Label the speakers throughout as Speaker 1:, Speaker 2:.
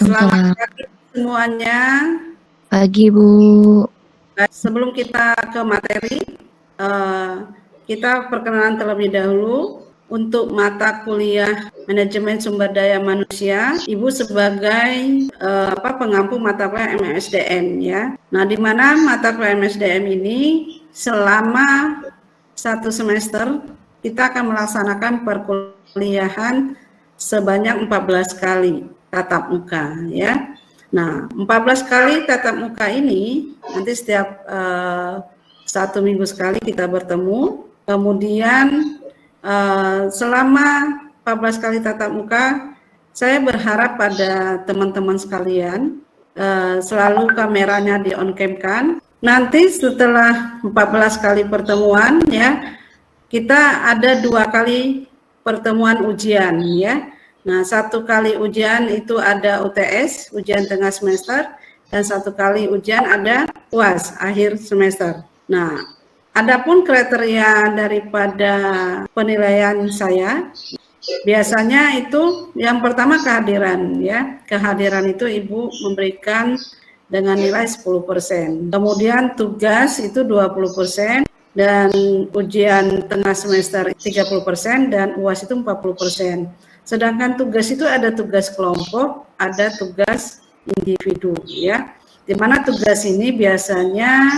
Speaker 1: Selamat
Speaker 2: Waalaikumsalam.
Speaker 1: pagi semuanya.
Speaker 2: Pagi, Bu.
Speaker 1: Sebelum kita ke materi, kita perkenalan terlebih dahulu untuk mata kuliah Manajemen Sumber Daya Manusia. Ibu sebagai pengampu mata kuliah MSDM ya. Nah, di mana mata kuliah MSDM ini selama 1 semester kita akan melaksanakan perkuliahan sebanyak 14 kali tatap muka ya. Nah, 14 kali tatap muka ini nanti setiap 1 minggu sekali kita bertemu. Kemudian selama 14 kali tatap muka, saya berharap pada teman-teman sekalian selalu kameranya di on cam kan. Nanti setelah 14 kali pertemuan ya, kita ada 2 kali pertemuan ujian ya. Nah, 1 kali ujian itu ada UTS, ujian tengah semester, dan 1 kali ujian ada UAS, akhir semester. Nah, adapun kriteria daripada penilaian saya, biasanya itu yang pertama kehadiran ya. Kehadiran itu Ibu memberikan dengan nilai 10%. Kemudian tugas itu 20%. Dan ujian tengah semester 30% dan UAS itu 40%. Sedangkan tugas itu ada tugas kelompok, ada tugas individu ya. Di mana tugas ini biasanya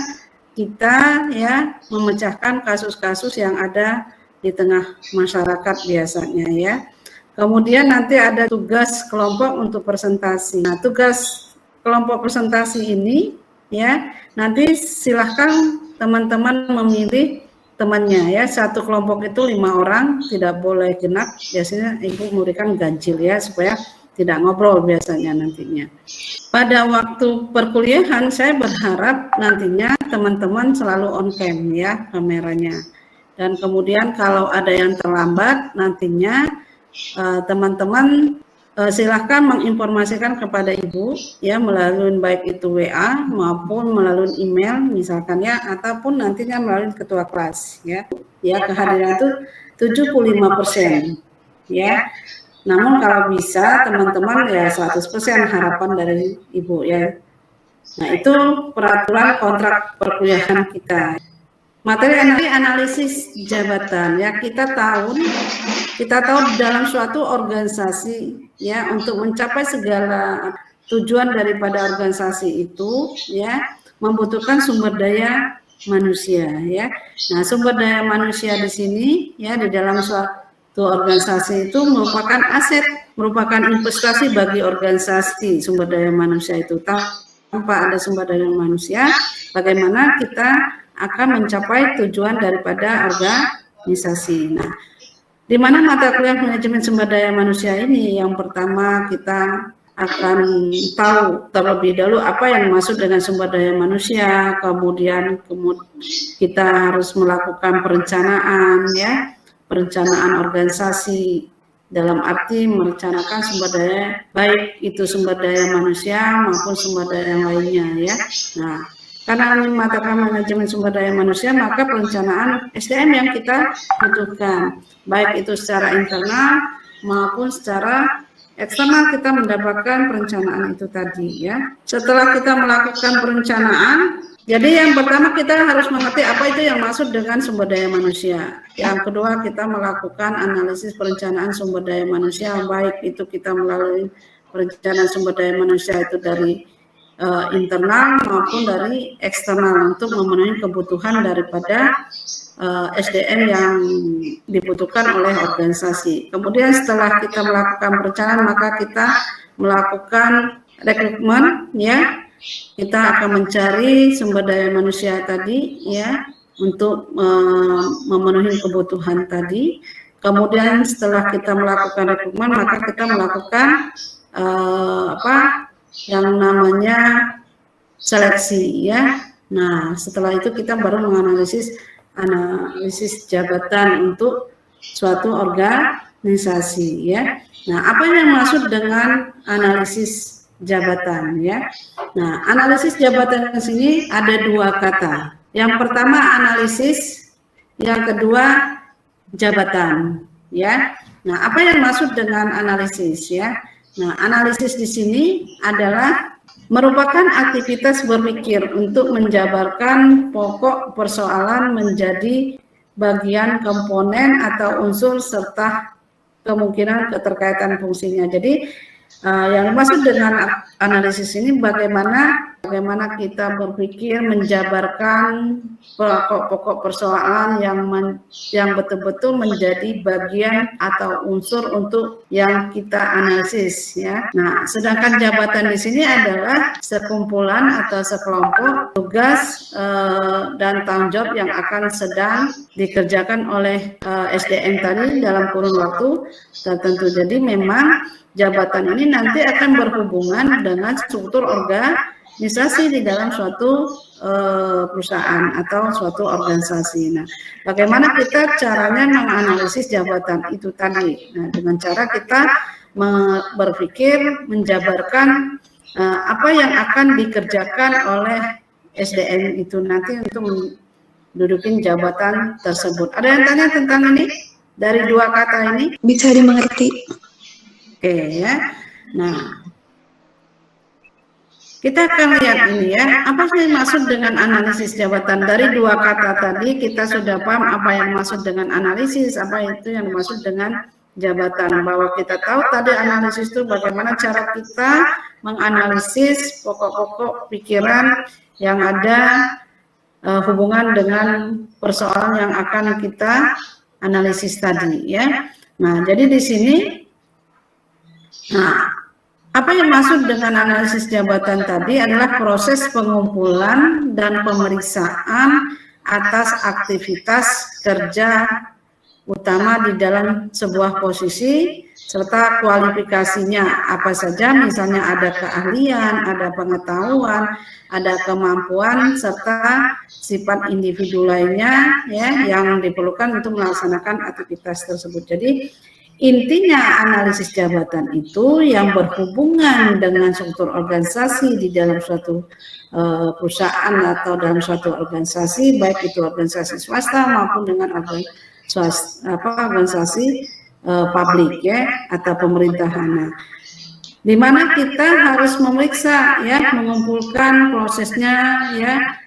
Speaker 1: kita ya memecahkan kasus-kasus yang ada di tengah masyarakat biasanya ya. Kemudian nanti ada tugas kelompok untuk presentasi. Nah, tugas kelompok presentasi ini ya, nanti silahkan teman-teman memilih temannya ya. 1 kelompok itu 5 orang, tidak boleh genap. Biasanya Ibu memberikan ganjil ya, supaya tidak ngobrol biasanya nantinya. Pada waktu perkuliahan saya berharap nantinya teman-teman selalu on cam ya kameranya. Dan kemudian kalau ada yang terlambat nantinya teman-teman silahkan menginformasikan kepada Ibu ya melalui baik itu WA maupun melalui email misalkan ya, ataupun nantinya melalui ketua kelas ya. Ya, kehadiran itu 75% ya. Namun kalau bisa teman-teman ya 100% harapan dari Ibu ya. Nah, itu peraturan kontrak perkuliahan kita. Materi analisis jabatan ya, kita tahu dalam suatu organisasi ya, untuk mencapai segala tujuan daripada organisasi itu ya membutuhkan sumber daya manusia ya. Nah, sumber daya manusia di sini ya di dalam suatu organisasi itu merupakan aset, merupakan investasi bagi organisasi. Sumber daya manusia itu tanpa ada sumber daya manusia, bagaimana kita akan mencapai tujuan daripada organisasi. Nah, di mana mata kuliah manajemen sumber daya manusia ini yang pertama kita akan tahu terlebih dahulu apa yang dimaksud dengan sumber daya manusia, kemudian kita harus melakukan perencanaan ya, perencanaan organisasi dalam arti merencanakan sumber daya, baik itu sumber daya manusia maupun sumber daya yang lainnya ya. Nah, karena ini mata kuliah manajemen sumber daya manusia, maka perencanaan SDM yang kita butuhkan, baik itu secara internal maupun secara eksternal kita mendapatkan perencanaan itu tadi ya. Setelah kita melakukan perencanaan, jadi yang pertama kita harus mengerti apa itu yang maksud dengan sumber daya manusia. Yang kedua kita melakukan analisis perencanaan sumber daya manusia, baik itu kita melalui perencanaan sumber daya manusia itu dari internal maupun dari eksternal untuk memenuhi kebutuhan daripada SDM yang dibutuhkan oleh organisasi. Kemudian setelah kita melakukan perencanaan, maka kita melakukan rekrutmen ya. Kita akan mencari sumber daya manusia tadi ya untuk memenuhi kebutuhan tadi. Kemudian setelah kita melakukan rekrutmen, maka kita melakukan yang namanya seleksi ya. Nah, setelah itu kita baru menganalisis jabatan untuk suatu organisasi ya. Nah, apa yang maksud dengan analisis jabatan ya? Nah, analisis jabatan di sini ada 2 kata. Yang pertama analisis, yang kedua jabatan ya. Nah, apa yang maksud dengan analisis ya? Nah, analisis di sini adalah merupakan aktivitas berpikir untuk menjabarkan pokok persoalan menjadi bagian komponen atau unsur serta kemungkinan keterkaitan fungsinya. Jadi yang dimaksud dengan analisis ini bagaimana kita berpikir menjabarkan pokok-pokok persoalan yang betul-betul menjadi bagian atau unsur untuk yang kita analisis ya. Nah, sedangkan jabatan di sini adalah sekumpulan atau sekelompok tugas dan tanggung jawab yang akan sedang dikerjakan oleh SDM tadi dalam kurun waktu tertentu. Jadi memang jabatan ini nanti akan berhubungan dengan struktur organisasi di dalam suatu perusahaan atau suatu organisasi. Nah, bagaimana kita caranya menganalisis jabatan itu tadi? Nah, dengan cara kita berpikir menjabarkan apa yang akan dikerjakan oleh SDM itu nanti untuk mendudukin jabatan tersebut. Ada yang tanya tentang ini dari dua kata ini?
Speaker 3: Bisa dimengerti.
Speaker 1: Oke ya. Nah, kita akan lihat ini ya. Apa sih maksud dengan analisis jabatan? Dari dua kata tadi kita sudah paham apa yang maksud dengan analisis, apa itu yang dimaksud dengan jabatan. Bahwa kita tahu tadi analisis itu bagaimana cara kita menganalisis pokok-pokok pikiran yang ada hubungan dengan persoalan yang akan kita analisis tadi ya. Nah, jadi di sini apa yang maksud dengan analisis jabatan tadi adalah proses pengumpulan dan pemeriksaan atas aktivitas kerja utama di dalam sebuah posisi serta kualifikasinya apa saja, misalnya ada keahlian, ada pengetahuan, ada kemampuan serta sifat individu lainnya ya yang diperlukan untuk melaksanakan aktivitas tersebut. Jadi intinya analisis jabatan itu yang berhubungan dengan struktur organisasi di dalam suatu perusahaan atau dalam suatu organisasi, baik itu organisasi swasta maupun dengan organisasi publik ya atau pemerintahan. Nah, di mana kita harus memeriksa ya, mengumpulkan prosesnya ya,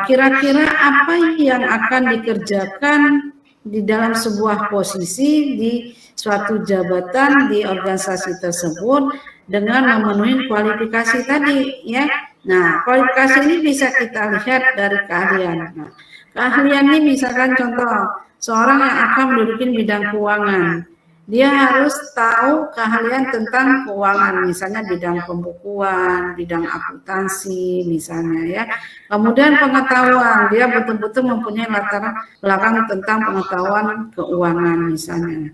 Speaker 1: kira-kira apa yang akan dikerjakan di dalam sebuah posisi di suatu jabatan di organisasi tersebut dengan memenuhi kualifikasi tadi ya. Nah, kualifikasi ini bisa kita lihat dari keahlian. Nah, keahlian ini misalkan contoh seorang yang akan menduduki bidang keuangan, dia harus tahu keahlian tentang keuangan, misalnya bidang pembukuan, bidang akuntansi misalnya ya. Kemudian pengetahuan, dia betul-betul mempunyai latar belakang tentang pengetahuan keuangan misalnya.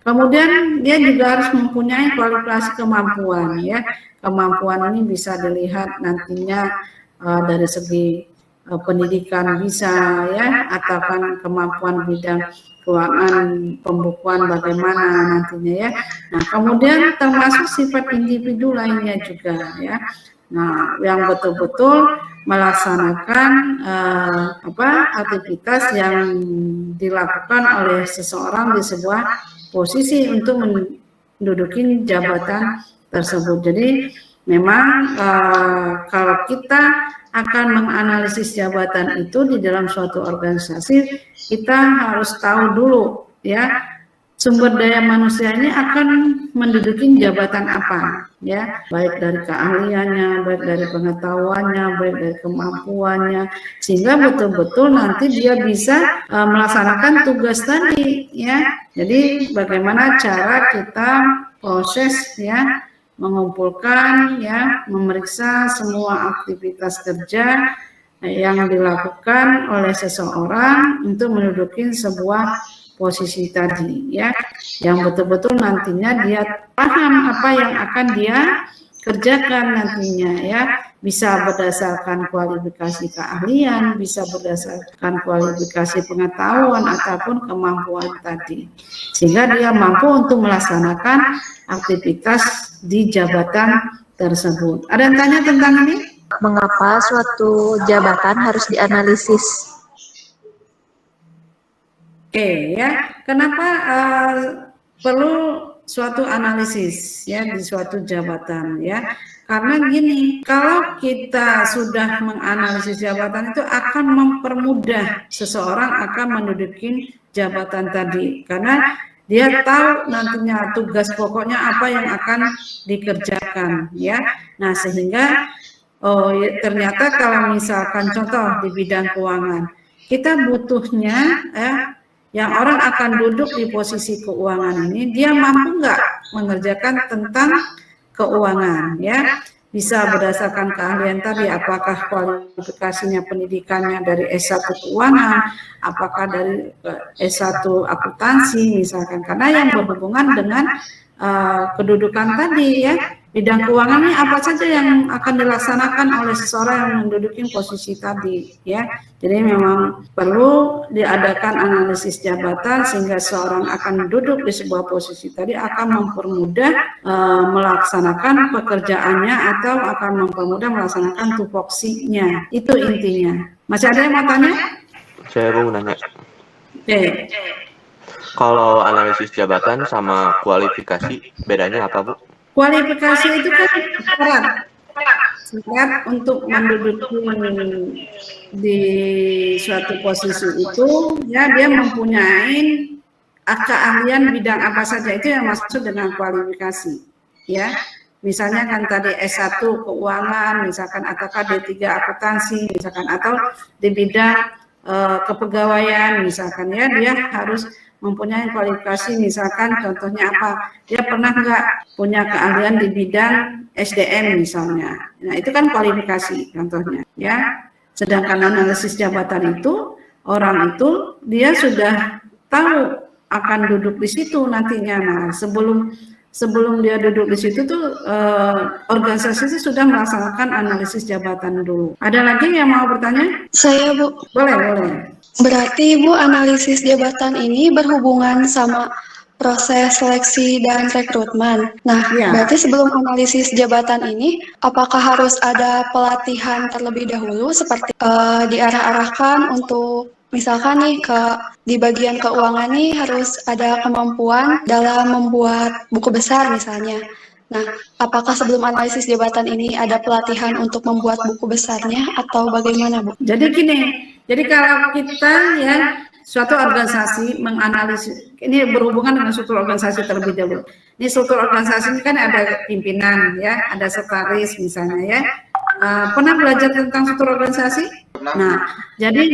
Speaker 1: Kemudian dia juga harus mempunyai kualifikasi kemampuan ya. Kemampuan ini bisa dilihat nantinya dari segi pendidikan bisa ya, atau kan kemampuan bidang keuangan, pembukuan bagaimana nantinya ya. Nah, kemudian termasuk sifat individu lainnya juga ya. Nah, yang betul-betul melaksanakan aktivitas yang dilakukan oleh seseorang di sebuah posisi untuk menduduki jabatan tersebut. Jadi memang kalau kita akan menganalisis jabatan itu di dalam suatu organisasi, kita harus tahu dulu ya sumber daya manusia ini akan menduduki jabatan apa ya, baik dari keahliannya, baik dari pengetahuannya, baik dari kemampuannya, sehingga betul-betul nanti dia bisa melaksanakan tugas tadi ya. Jadi bagaimana cara kita proses ya, mengumpulkan ya, memeriksa semua aktivitas kerja yang dilakukan oleh seseorang untuk menduduki sebuah posisi tadi ya, yang betul-betul nantinya dia paham apa yang akan dia kerjakan nantinya ya, bisa berdasarkan kualifikasi keahlian, bisa berdasarkan kualifikasi pengetahuan ataupun kemampuan tadi, sehingga dia mampu untuk melaksanakan aktivitas di jabatan tersebut. Ada yang tanya tentang ini?
Speaker 2: Mengapa suatu jabatan harus dianalisis?
Speaker 1: Oke ya, kenapa perlu suatu analisis ya di suatu jabatan ya. Karena gini, kalau kita sudah menganalisis jabatan itu akan mempermudah seseorang akan menduduki jabatan tadi. Karena dia tahu nantinya tugas pokoknya apa yang akan dikerjakan ya. Nah, sehingga ternyata kalau misalkan contoh di bidang keuangan, kita butuhnya yang orang akan duduk di posisi keuangan ini, dia mampu nggak mengerjakan tentang keuangan ya, bisa berdasarkan keahlian tadi, apakah kualifikasinya pendidikannya dari S1 keuangan, apakah dari S1 akuntansi misalkan, karena yang berhubungan dengan kedudukan tadi ya, bidang keuangan ini apa saja yang akan dilaksanakan oleh seseorang yang menduduki posisi tadi ya. Jadi memang perlu diadakan analisis jabatan sehingga seorang akan duduk di sebuah posisi tadi akan mempermudah melaksanakan pekerjaannya atau akan mempermudah melaksanakan tupoksinya. Itu intinya. Masih ada yang mau tanya?
Speaker 3: Saya mau nanya.
Speaker 1: Oke.
Speaker 3: Kalau analisis jabatan sama kualifikasi bedanya apa, Bu?
Speaker 1: Kualifikasi itu kan syarat untuk menduduki di suatu posisi itu ya, dia mempunyai keahlian bidang apa saja, itu yang maksud dengan kualifikasi ya. Misalnya kan tadi S1 keuangan misalkan, ataukah D3 akuntansi misalkan, atau di bidang kepegawaian misalkan ya, dia harus mempunyai kualifikasi misalkan contohnya apa, dia pernah nggak punya keahlian di bidang SDM misalnya. Nah itu kan kualifikasi contohnya ya. Sedangkan analisis jabatan itu, orang itu dia sudah tahu akan duduk di situ nantinya. Nah sebelum dia duduk di situ tuh organisasi itu sudah melaksanakan analisis jabatan dulu. Ada lagi yang mau bertanya?
Speaker 4: Saya, Bu.
Speaker 1: Boleh.
Speaker 4: Berarti, Bu, analisis jabatan ini berhubungan sama proses seleksi dan rekrutmen. Nah, ya. Berarti sebelum analisis jabatan ini, apakah harus ada pelatihan terlebih dahulu seperti diarah-arahkan untuk misalkan nih di bagian keuangan nih harus ada kemampuan dalam membuat buku besar misalnya. Nah, apakah sebelum analisis jabatan ini ada pelatihan untuk membuat buku besarnya atau bagaimana, Bu?
Speaker 1: Jadi gini, jadi kalau kita ya suatu organisasi menganalisis, ini berhubungan dengan struktur organisasi terlebih dahulu. Ini struktur organisasi ini kan ada pimpinan ya, ada sekretaris misalnya ya. Pernah belajar tentang struktur organisasi? Nah, jadi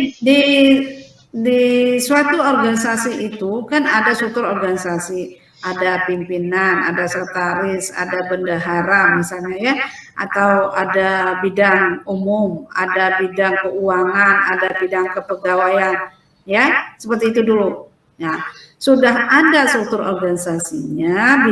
Speaker 1: di suatu organisasi itu kan ada struktur organisasi. Ada pimpinan, ada sekretaris, ada bendahara misalnya ya, atau ada bidang umum, ada bidang keuangan, ada bidang kepegawaian ya, seperti itu dulu. Ya, sudah ada struktur organisasinya,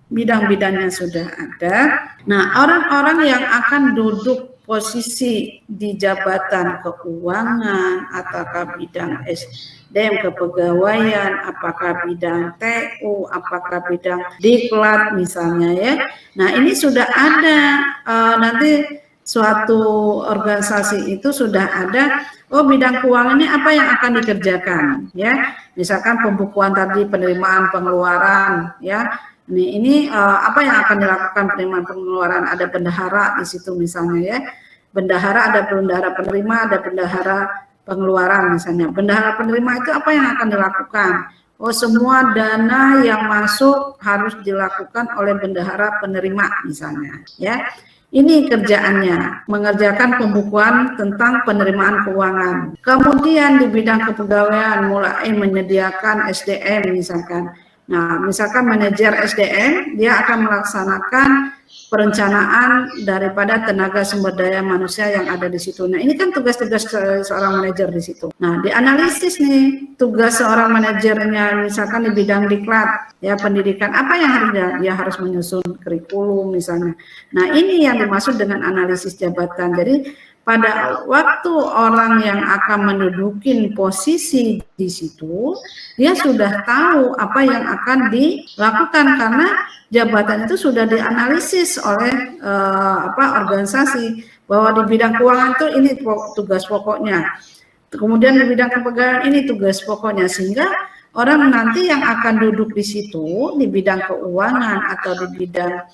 Speaker 1: bidang-bidangnya sudah ada. Nah, orang-orang yang akan duduk posisi di jabatan keuangan, ataukah bidang SDM kepegawaian, apakah bidang TU, apakah bidang diklat misalnya ya. Nah ini sudah ada, nanti suatu organisasi itu sudah ada, oh bidang keuangan ini apa yang akan dikerjakan ya. Misalkan pembukuan tadi, penerimaan pengeluaran ya. Ini apa yang akan dilakukan penerimaan pengeluaran, ada bendahara di situ misalnya ya. Bendahara, ada bendahara penerima, ada bendahara pengeluaran misalnya. Bendahara penerima itu apa yang akan dilakukan? Oh, semua dana yang masuk harus dilakukan oleh bendahara penerima misalnya ya. Ini kerjaannya, mengerjakan pembukuan tentang penerimaan keuangan. Kemudian di bidang kepegawaian mulai menyediakan SDM misalkan. Nah, misalkan manajer SDM, dia akan melaksanakan perencanaan daripada tenaga sumber daya manusia yang ada di situ. Nah, ini kan tugas-tugas seorang manajer di situ. Nah, dianalisis nih tugas seorang manajernya, misalkan di bidang diklat, ya pendidikan, apa yang harus dia harus menyusun kurikulum misalnya. Nah, ini yang dimaksud dengan analisis jabatan. Jadi pada waktu orang yang akan menduduki posisi di situ, dia sudah tahu apa yang akan dilakukan karena jabatan itu sudah dianalisis oleh organisasi bahwa di bidang keuangan itu ini tugas pokoknya. Kemudian di bidang kepegawaian ini tugas pokoknya, sehingga orang nanti yang akan duduk di situ di bidang keuangan atau di bidang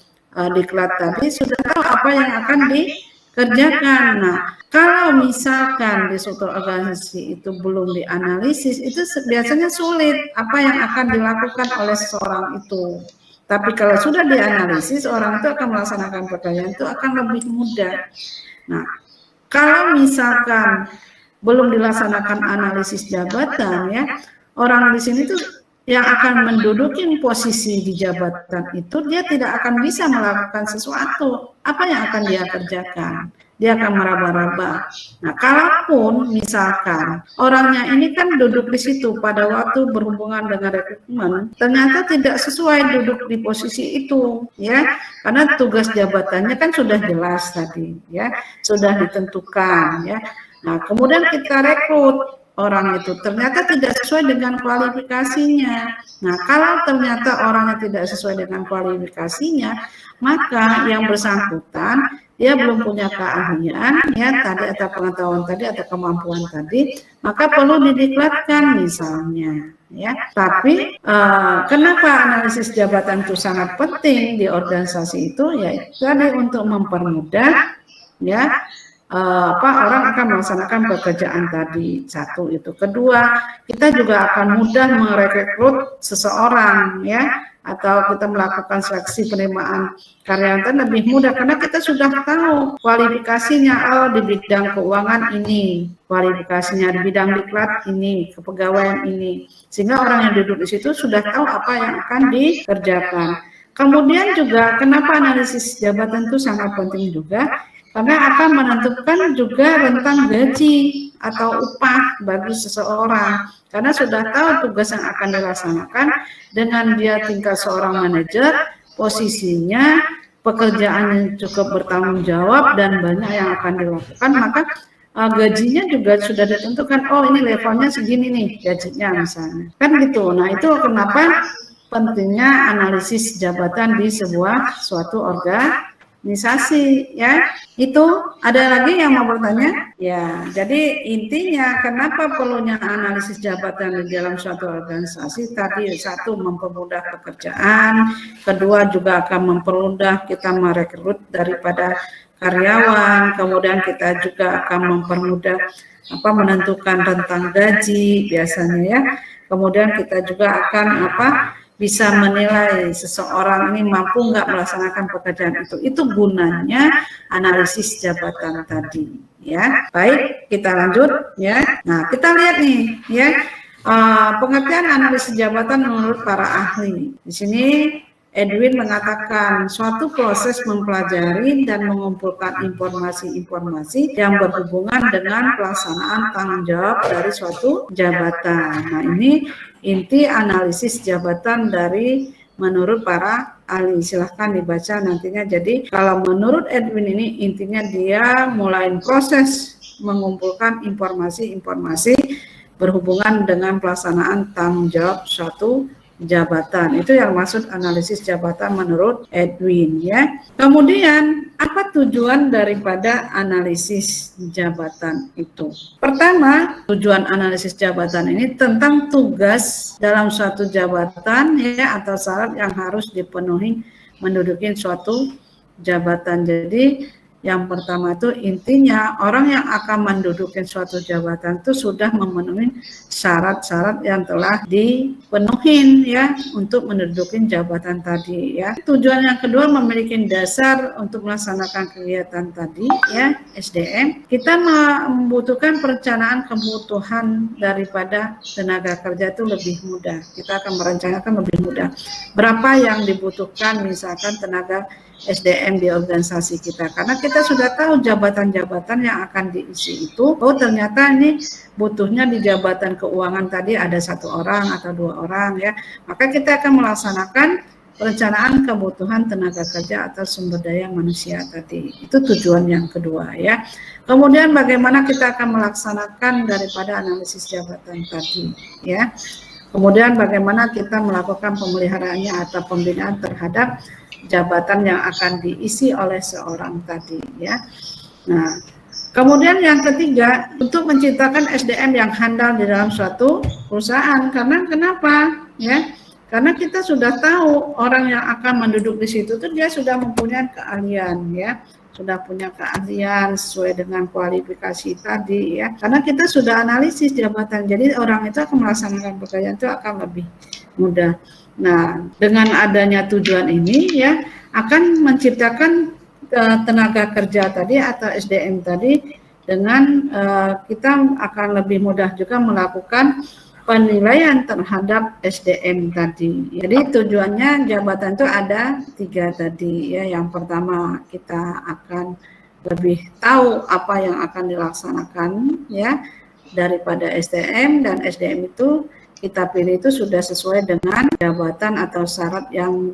Speaker 1: diklat tadi sudah tahu apa yang akan dikerjakan. Nah, kalau misalkan di struktur organisasi itu belum dianalisis, itu biasanya sulit apa yang akan dilakukan oleh seseorang itu. Tapi kalau sudah dianalisis, orang itu akan melaksanakan pekerjaan itu akan lebih mudah. Nah, kalau misalkan belum dilaksanakan analisis jabatan, ya, orang di sini tuh yang akan menduduki posisi di jabatan itu dia tidak akan bisa melakukan sesuatu. Apa yang akan dia kerjakan? Dia akan meraba-raba. Nah, kalaupun misalkan orangnya ini kan duduk di situ pada waktu berhubungan dengan rekrutmen, ternyata tidak sesuai duduk di posisi itu, ya, karena tugas jabatannya kan sudah jelas tadi, ya, sudah ditentukan, ya. Nah, kemudian kita rekrut orang itu ternyata tidak sesuai dengan kualifikasinya. Nah, kalau ternyata orangnya tidak sesuai dengan kualifikasinya, maka yang bersangkutan dia belum punya keahlian, ya, tadi atau pengetahuan tadi atau kemampuan tadi, maka perlu didiklatkan misalnya, ya. Tapi kenapa analisis jabatan itu sangat penting di organisasi itu? Ya, tadi untuk mempermudah, ya, orang akan melaksanakan pekerjaan tadi. Satu itu. Kedua, kita juga akan mudah merekrut seseorang, ya, atau kita melakukan seleksi penerimaan karyawan lebih mudah karena kita sudah tahu kualifikasinya. Oh, di bidang keuangan ini, kualifikasinya di bidang diklat ini, kepegawaian ini, sehingga orang yang duduk di situ sudah tahu apa yang akan dikerjakan. Kemudian juga kenapa analisis jabatan itu sangat penting juga, karena akan menentukan juga rentang gaji atau upah bagi seseorang. Karena sudah tahu tugas yang akan dilaksanakan, dengan dia tingkat seorang manajer, posisinya, pekerjaannya cukup bertanggung jawab dan banyak yang akan dilakukan, maka gajinya juga sudah ditentukan. Oh, ini levelnya segini nih gajinya misalnya. Kan gitu. Nah, itu kenapa pentingnya analisis jabatan di suatu organisasi, ya. Itu ada lagi yang mau bertanya? Ya, jadi intinya kenapa perlunya analisis jabatan di dalam suatu organisasi? Tadi satu, mempermudah pekerjaan, kedua juga akan mempermudah kita merekrut daripada karyawan, kemudian kita juga akan mempermudah menentukan rentang gaji biasanya, ya. Kemudian kita juga akan bisa menilai seseorang ini mampu nggak melaksanakan pekerjaan itu. Itu gunanya analisis jabatan tadi, ya. Baik, kita lanjut, ya. Nah, kita lihat nih, ya, pengertian analisis jabatan menurut para ahli. Di sini Edwin mengatakan suatu proses mempelajari dan mengumpulkan informasi-informasi yang berhubungan dengan pelaksanaan tanggung jawab dari suatu jabatan. Nah, ini inti analisis jabatan dari menurut para ahli. Silahkan dibaca nantinya. Jadi kalau menurut Edwin ini intinya dia mulai proses mengumpulkan informasi-informasi berhubungan dengan pelaksanaan tanggung jawab suatu jabatan. Itu yang maksud analisis jabatan menurut Edwin, ya. Kemudian apa tujuan daripada analisis jabatan itu? Pertama, tujuan analisis jabatan ini tentang tugas dalam suatu jabatan, ya, atau syarat yang harus dipenuhi menduduki suatu jabatan. Jadi yang pertama itu intinya orang yang akan menduduki suatu jabatan itu sudah memenuhi syarat-syarat yang telah dipenuhi, ya, untuk menduduki jabatan tadi, ya. Tujuan yang kedua, memiliki dasar untuk melaksanakan kegiatan tadi, ya, SDM. Kita membutuhkan perencanaan kebutuhan daripada tenaga kerja itu lebih mudah. Kita akan merencanakan lebih mudah. Berapa yang dibutuhkan misalkan tenaga SDM di organisasi kita, karena kita sudah tahu jabatan-jabatan yang akan diisi itu. Oh, ternyata ini butuhnya di jabatan keuangan tadi ada 1 orang atau 2 orang, ya. Maka kita akan melaksanakan perencanaan kebutuhan tenaga kerja atau sumber daya manusia tadi. Itu tujuan yang kedua, ya. Kemudian bagaimana kita akan melaksanakan daripada analisis jabatan tadi, ya. Kemudian bagaimana kita melakukan pemeliharaannya atau pembinaan terhadap jabatan yang akan diisi oleh seorang tadi, ya. Nah, Kemudian yang ketiga, untuk menciptakan SDM yang handal di dalam suatu perusahaan. Karena kenapa? Ya, karena kita sudah tahu orang yang akan menduduki di situ tuh dia sudah mempunyai keahlian, ya, sudah punya keahlian sesuai dengan kualifikasi tadi, ya. Karena kita sudah analisis jabatan, jadi orang itu akan melaksanakan pekerjaan itu akan lebih mudah. Nah, dengan adanya tujuan ini, ya, akan menciptakan tenaga kerja tadi atau SDM tadi, dengan kita akan lebih mudah juga melakukan penilaian terhadap SDM tadi. Jadi tujuannya jabatan itu ada 3 tadi, ya. Yang pertama, kita akan lebih tahu apa yang akan dilaksanakan, ya, daripada SDM, dan SDM itu kita pilih itu sudah sesuai dengan jabatan atau syarat yang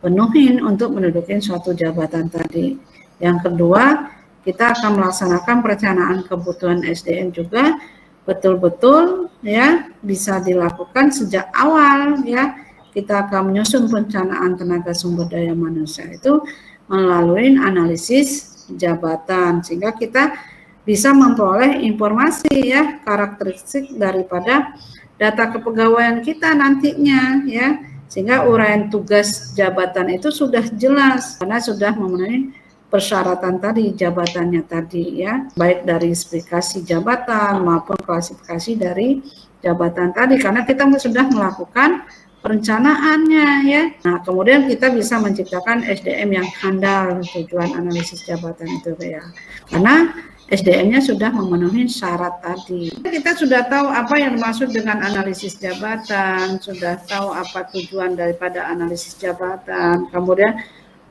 Speaker 1: penuhin untuk menduduki suatu jabatan tadi. Yang kedua, kita akan melaksanakan perencanaan kebutuhan SDM juga betul-betul, ya, bisa dilakukan sejak awal, ya. Kita akan menyusun perencanaan tenaga sumber daya manusia itu melalui analisis jabatan, sehingga kita bisa memperoleh informasi, ya, karakteristik daripada data kepegawaian kita nantinya, ya. Sehingga uraian tugas jabatan itu sudah jelas karena sudah memenuhi persyaratan tadi jabatannya tadi, ya, baik dari spesifikasi jabatan maupun klasifikasi dari jabatan tadi, karena kita sudah melakukan perencanaannya, ya. Nah, kemudian kita bisa menciptakan SDM yang handal, tujuan analisis jabatan itu, ya, karena SDM-nya sudah memenuhi syarat tadi. Kita sudah tahu apa yang dimaksud dengan analisis jabatan, sudah tahu apa tujuan daripada analisis jabatan, kemudian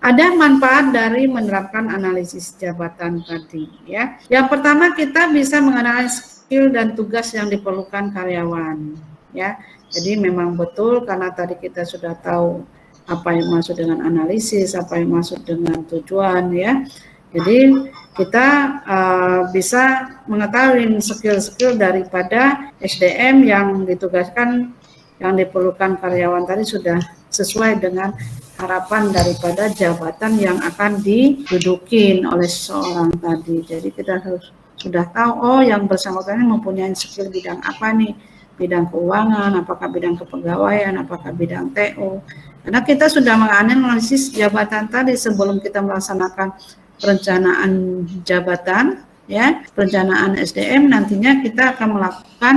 Speaker 1: ada manfaat dari menerapkan analisis jabatan tadi, ya. Yang pertama, kita bisa mengenali skill dan tugas yang diperlukan karyawan, ya. Jadi memang betul karena tadi kita sudah tahu apa yang maksud dengan analisis, apa yang maksud dengan tujuan, ya. Jadi kita bisa mengetahui skill-skill daripada SDM yang ditugaskan, yang diperlukan karyawan tadi sudah sesuai dengan harapan daripada jabatan yang akan didudukin oleh seseorang tadi. Jadi kita harus sudah tahu, oh, yang bersangkutan ini mempunyai skill bidang apa nih, bidang keuangan, apakah bidang kepegawaian, apakah bidang TO. Karena kita sudah menganalisis jabatan tadi sebelum kita melaksanakan perencanaan jabatan, ya, perencanaan SDM, nantinya kita akan melakukan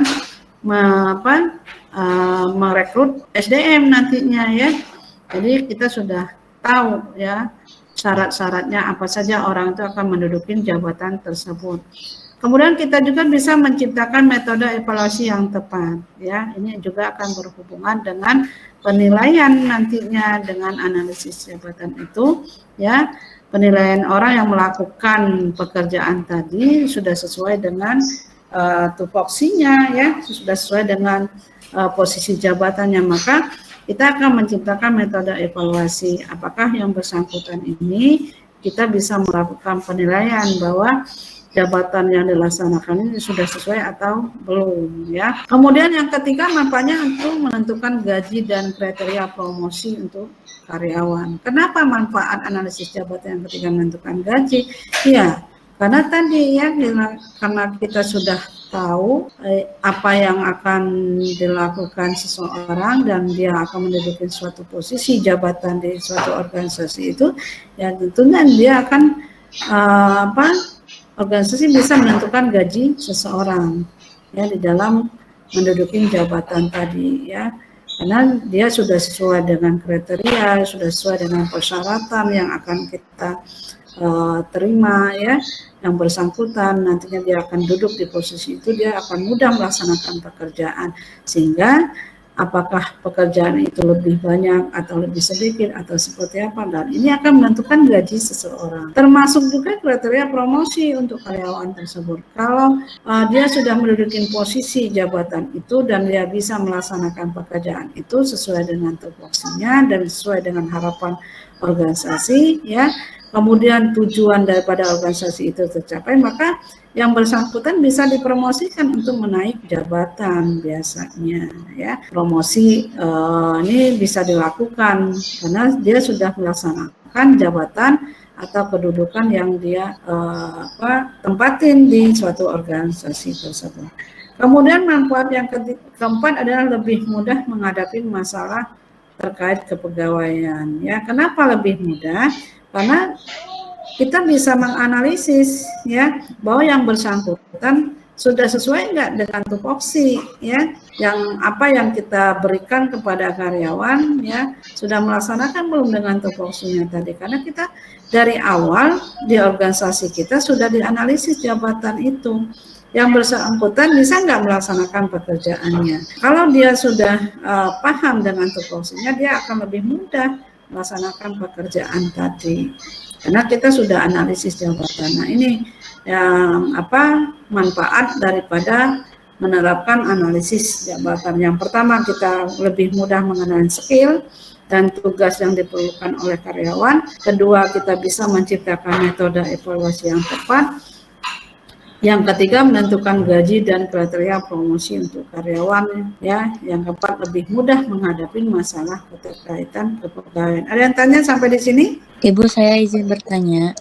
Speaker 1: merekrut SDM nantinya, ya. Jadi kita sudah tahu, ya, syarat-syaratnya apa saja orang itu akan menduduki jabatan tersebut. Kemudian kita juga bisa menciptakan metode evaluasi yang tepat, ya. Ini juga akan berhubungan dengan penilaian nantinya dengan analisis jabatan itu, ya. Penilaian orang yang melakukan pekerjaan tadi sudah sesuai dengan tupoksinya, ya, sudah sesuai dengan posisi jabatannya, maka kita akan menciptakan metode evaluasi. Apakah yang bersangkutan ini kita bisa melakukan penilaian bahwa jabatan yang dilaksanakan ini sudah sesuai atau belum, ya. Kemudian yang ketiga, manfaatnya untuk menentukan gaji dan kriteria promosi untuk karyawan. Kenapa manfaat analisis jabatan yang ketiga menentukan gaji? Ya, karena tadi, ya, karena kita sudah tahu apa yang akan dilakukan seseorang dan dia akan menduduki suatu posisi jabatan di suatu organisasi itu, ya, tentunya dia akan organisasi bisa menentukan gaji seseorang, ya, di dalam menduduki jabatan tadi, ya. Karena dia sudah sesuai dengan kriteria, sudah sesuai dengan persyaratan yang akan kita terima, ya, yang bersangkutan nantinya dia akan duduk di posisi itu, dia akan mudah melaksanakan pekerjaan, sehingga apakah pekerjaan itu lebih banyak atau lebih sedikit atau seperti apa, dan ini akan menentukan gaji seseorang. Termasuk juga kriteria promosi untuk karyawan tersebut. Kalau dia sudah menduduki posisi jabatan itu dan dia bisa melaksanakan pekerjaan itu sesuai dengan tupoksinya dan sesuai dengan harapan organisasi, ya, kemudian tujuan daripada organisasi itu tercapai, maka yang bersangkutan bisa dipromosikan untuk menaik jabatan biasanya, ya. Promosi ini bisa dilakukan karena dia sudah melaksanakan melaksanakan jabatan atau kedudukan yang dia tempatin di suatu organisasi tersebut. Kemudian manfaat yang keempat adalah lebih mudah menghadapi masalah terkait kepegawaian. Ya, kenapa lebih mudah? Karena kita bisa menganalisis ya bahwa yang bersangkutan sudah sesuai enggak dengan tupoksi ya, yang apa yang kita berikan kepada karyawan ya, sudah melaksanakan belum dengan tupoksinya tadi. Karena kita dari awal di organisasi kita sudah dianalisis jabatan itu. Yang bersangkutan bisa nggak melaksanakan pekerjaannya. Kalau dia sudah paham dengan tupoksinya, dia akan lebih mudah melaksanakan pekerjaan tadi. Karena kita sudah analisis jabatan. Nah, ini yang manfaat daripada menerapkan analisis jabatan. Yang pertama, kita lebih mudah mengenal skill dan tugas yang diperlukan oleh karyawan. Kedua, kita bisa menciptakan metode evaluasi yang tepat. Yang ketiga, menentukan gaji dan kriteria promosi untuk karyawan ya. Yang keempat, lebih mudah menghadapi masalah keterkaitan kepegawaian. Ada yang tanya sampai di sini?
Speaker 5: Ibu, saya izin bertanya.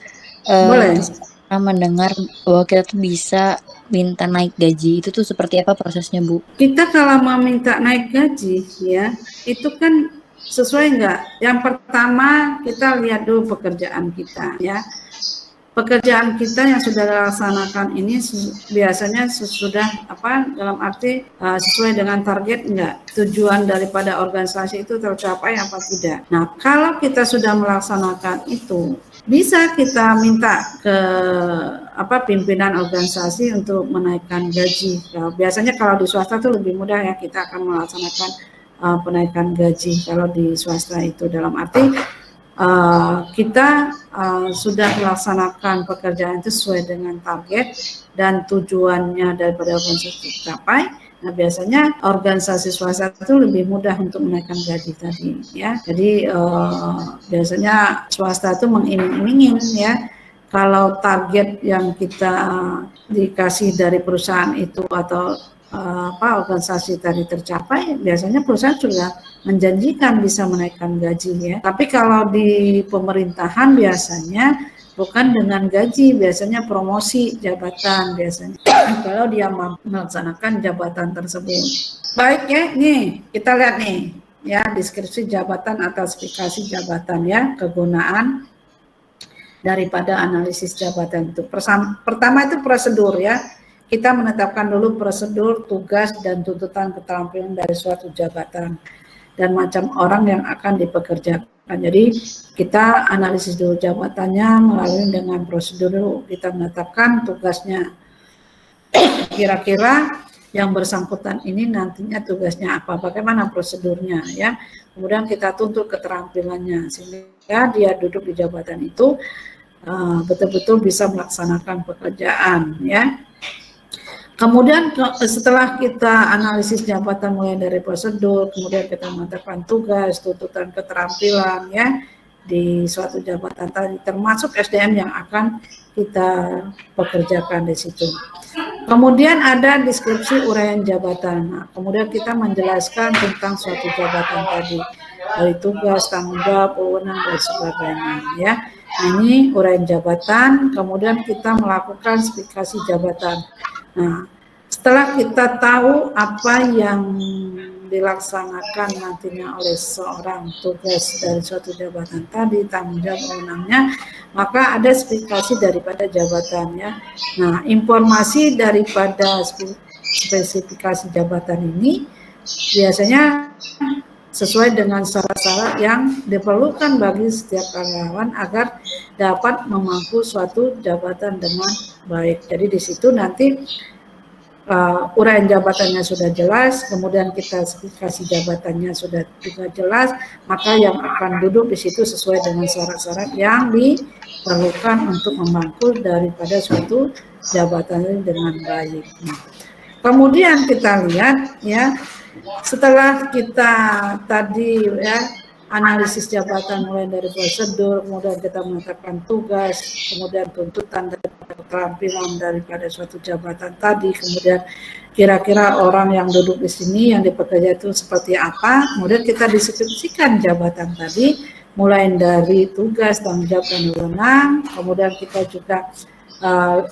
Speaker 1: Boleh.
Speaker 5: Saya mendengar bahwa kita tuh bisa minta naik gaji. Itu tuh seperti apa prosesnya, Bu?
Speaker 1: Kita kalau mau minta naik gaji ya, itu kan sesuai enggak? Yang pertama kita lihat dulu pekerjaan kita ya. Pekerjaan kita yang sudah dilaksanakan ini biasanya sudah dalam arti sesuai dengan target enggak? Tujuan daripada organisasi itu tercapai apa tidak? Nah, kalau kita sudah melaksanakan itu, bisa kita minta ke pimpinan organisasi untuk menaikkan gaji. Biasanya kalau di swasta itu lebih mudah ya, kita akan melaksanakan penaikan gaji kalau di swasta itu, dalam arti kita sudah melaksanakan pekerjaan itu sesuai dengan target dan tujuannya daripada organisasi tercapai. Nah, biasanya organisasi swasta itu lebih mudah untuk menaikkan gaji tadi ya. Jadi biasanya swasta itu mengiming-imingin ya, kalau target yang kita dikasih dari perusahaan itu atau organisasi tadi tercapai, biasanya perusahaan sudah menjanjikan bisa menaikkan gaji ya. Tapi kalau di pemerintahan biasanya bukan dengan gaji, biasanya promosi jabatan biasanya kalau dia melaksanakan jabatan tersebut. Baik ya, nih kita lihat nih ya, deskripsi jabatan atau spesifikasi jabatan ya, kegunaan daripada analisis jabatan itu. Pertama itu prosedur ya. Kita menetapkan dulu prosedur, tugas, dan tuntutan keterampilan dari suatu jabatan dan macam orang yang akan dipekerjakan. Jadi kita analisis dulu jabatannya melalui dengan prosedur dulu. Kita menetapkan tugasnya. Kira-kira yang bersangkutan ini nantinya tugasnya apa, bagaimana prosedurnya ya. Kemudian kita tuntut keterampilannya sehingga dia duduk di jabatan itu betul-betul bisa melaksanakan pekerjaan ya. Kemudian setelah kita analisis jabatan mulai dari prosedur, kemudian kita menetapkan tugas, tuntutan keterampilan ya di suatu jabatan tadi, termasuk SDM yang akan kita pekerjakan di situ. Kemudian ada deskripsi uraian jabatan. Nah, kemudian kita menjelaskan tentang suatu jabatan tadi, dari tugas, tanggung jawab, wewenang dan sebagainya ya. Nah, ini uraian jabatan, kemudian kita melakukan spesifikasi jabatan. Nah, setelah kita tahu apa yang dilaksanakan nantinya oleh seorang tugas dari suatu jabatan tadi, tanggung jawab wewenangnya, maka ada spesifikasi daripada jabatannya. Nah, informasi daripada spesifikasi jabatan ini biasanya sesuai dengan syarat-syarat yang diperlukan bagi setiap karyawan agar dapat memangku suatu jabatan dengan baik. Jadi di situ nanti uraian jabatannya sudah jelas, kemudian kita spesifikasi jabatannya sudah juga jelas, maka yang akan duduk di situ sesuai dengan syarat-syarat yang diperlukan untuk memangku daripada suatu jabatan dengan baik. Kemudian kita lihat ya, setelah kita tadi ya analisis jabatan mulai dari prosedur, kemudian kita menetapkan tugas, kemudian tuntutan dan keterampilan daripada suatu jabatan tadi, kemudian kira-kira orang yang duduk di sini yang dipekerja itu seperti apa, kemudian kita deskripsikan jabatan tadi, mulai dari tugas, tanggung jawab, dan wewenang. Kemudian kita juga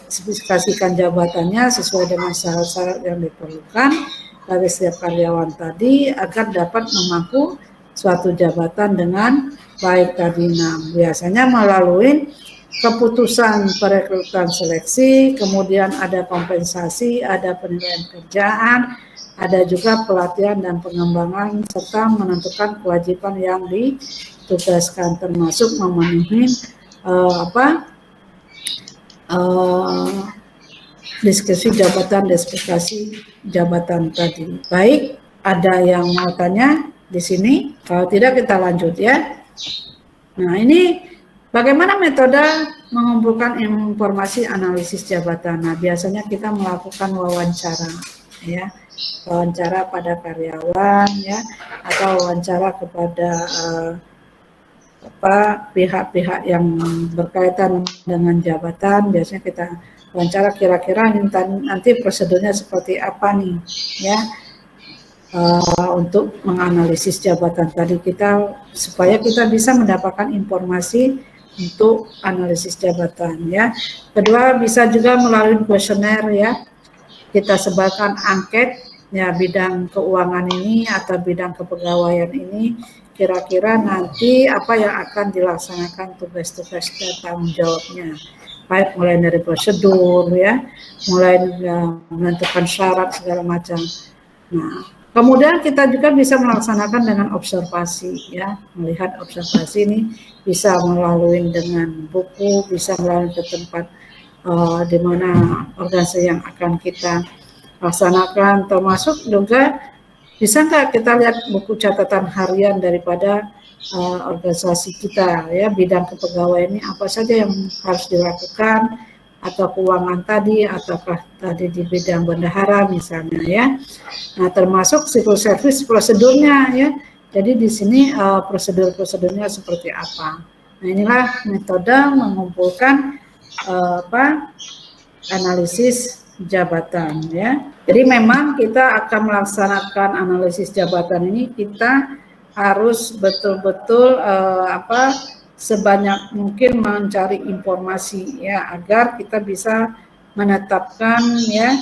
Speaker 1: spesifikasikan jabatannya sesuai dengan syarat-syarat yang diperlukan dari setiap karyawan tadi agar dapat memangku suatu jabatan dengan baik tadi. Nah, biasanya melalui keputusan perekrutan seleksi, kemudian ada kompensasi, ada penilaian kerjaan, ada juga pelatihan dan pengembangan, serta menentukan kewajiban yang ditugaskan, termasuk memenuhi deskripsi jabatan tadi. Baik, ada yang mau tanya di sini? Kalau tidak kita lanjut ya. Nah, ini bagaimana metode mengumpulkan informasi analisis jabatan? Nah, biasanya kita melakukan wawancara ya. Wawancara pada karyawan ya, atau wawancara kepada pihak-pihak yang berkaitan dengan jabatan. Biasanya kita wawancara kira-kira nanti prosedurnya seperti apa nih ya, untuk menganalisis jabatan tadi kita, supaya kita bisa mendapatkan informasi untuk analisis jabatan ya. Kedua, bisa juga melalui kuesioner ya, kita sebarkan angket ya, bidang keuangan ini atau bidang kepegawaian ini kira-kira nanti apa yang akan dilaksanakan, tugas-tugas dan tanggung jawabnya, baik mulai dari prosedur ya, mulai menentukan syarat segala macam. Nah, kemudian kita juga bisa melaksanakan dengan observasi ya, melihat observasi ini bisa melalui dengan buku, bisa melalui ke tempat di mana organisasi yang akan kita laksanakan, termasuk juga bisa nggak kita lihat buku catatan harian daripada organisasi kita ya, bidang kepegawaian ini apa saja yang harus dilakukan, atau keuangan tadi, ataukah tadi di bidang bendahara misalnya ya. Nah, termasuk civil service prosedurnya ya. Jadi di sini prosedur-prosedurnya seperti apa. Nah, inilah metode mengumpulkan analisis jabatan ya. Jadi memang kita akan melaksanakan analisis jabatan ini, kita harus betul-betul sebanyak mungkin mencari informasi ya, agar kita bisa menetapkan ya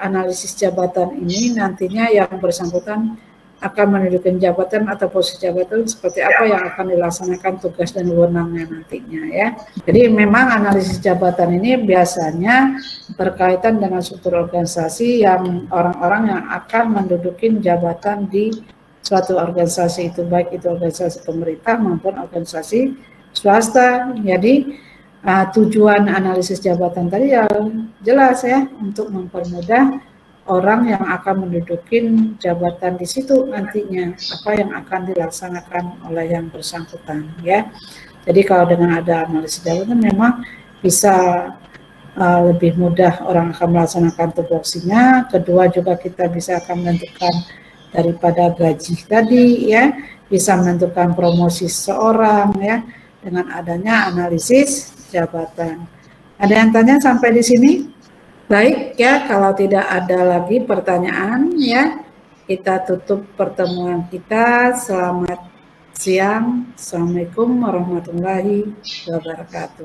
Speaker 1: analisis jabatan ini nantinya yang bersangkutan akan menduduki jabatan atau posisi jabatan seperti apa yang akan dilaksanakan tugas dan wewenangnya nantinya ya. Jadi memang analisis jabatan ini biasanya berkaitan dengan struktur organisasi yang orang-orang yang akan menduduki jabatan di suatu organisasi itu, baik itu organisasi pemerintah maupun organisasi swasta. Jadi tujuan analisis jabatan tadi ya jelas ya, untuk mempermudah orang yang akan menduduki jabatan di situ nantinya, apa yang akan dilaksanakan oleh yang bersangkutan ya. Jadi kalau dengan ada analisis jabatan memang bisa lebih mudah orang akan melaksanakan tupoksinya. Kedua juga kita bisa akan menentukan daripada gaji tadi ya, bisa menentukan promosi seseorang ya, dengan adanya analisis jabatan. Ada yang tanya sampai di sini? Baik ya, kalau tidak ada lagi pertanyaan ya, kita tutup pertemuan kita. Selamat siang. Assalamualaikum warahmatullahi wabarakatuh.